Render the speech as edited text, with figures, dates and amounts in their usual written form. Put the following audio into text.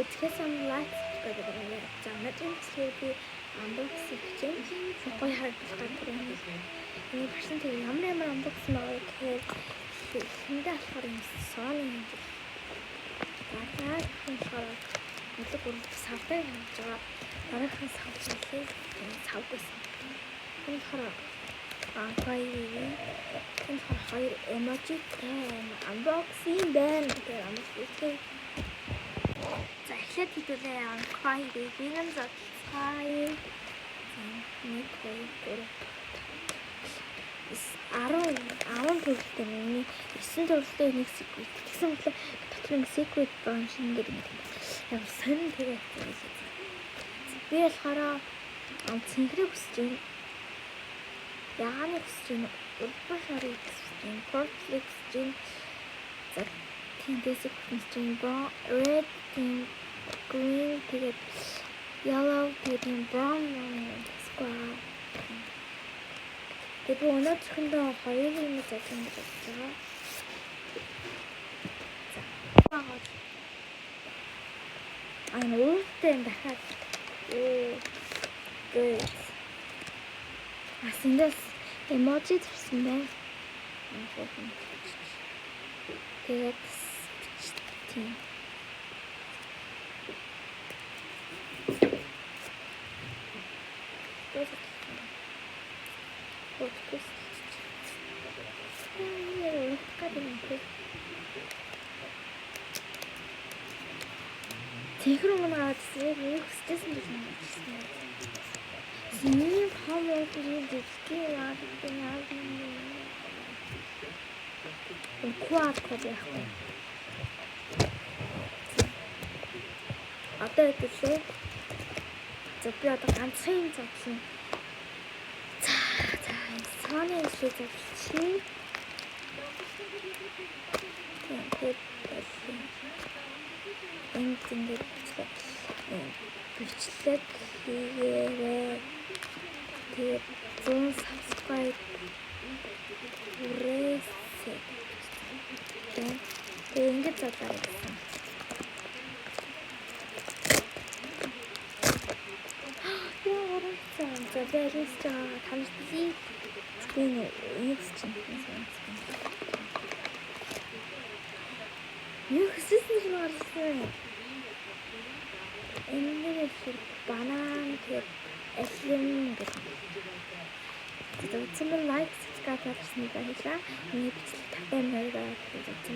Үзэхээс лайк гэдэг нь за надад би unboxing хийж гоё харагдах гэдэг юм. Энэ башин тэг ямар unboxing байгаа гэхээр хүндээ болохоор юм Sony юм. Дараа болохоор нэг гурав савтай хийж байгаа. Дараахан савлыг савгүйсэн. Энэ болохоор энэ хоёр emoji unboxing байна гэдэг unboxing. За эхлээд хэдүүлээ Cry Baby-ийн зодлцгаая. 10 төрөлтэй миний 9 төрөлтэй нэг secret. Тэгсэн мэт дотор нэг secret байгаа шиг ингээд яг сонин тэгээд би болохоор цэнхрийг хүсэж байна. Яагаад хүсэж байна? Урбан шарыг хүсэж байна. Portrait хүсэж байна. За тиймээс хүсэж байна. Red, pink, green тэгээд yellow тэгээд brown square. Тэгээд өнөөдрөндөө хоёр юм зочин гэж байна. За. Өөртөө дахиад good. Асэндээс emoji төрсөн байна. Тэгээд тийм. Техрон маад зэрэг хүссэн гэж байна. Синий хамаг дэвтгий яа гэдэг юм. QR код яах вэ? Одоо хэвлээ. За би одоо ганцхан юм зодлоо. За Sony хэлээ зодлчих. Тэгээд энэ зингээр бичлэг хийгээрэй. Тэгээд 100 subscribe хүрээсэй. Тэгээд ингэж зодлоо гэсэн. За бэлээс танилцъя. Энэ чинь юу хэсэсэн юм арсан. Энэ банан тэгээд элем гэдэг. Тэгээд лайк, subscribe хийсэн байгаа хэлээ. Миний бичлэг тавтай маягаар үзсэн.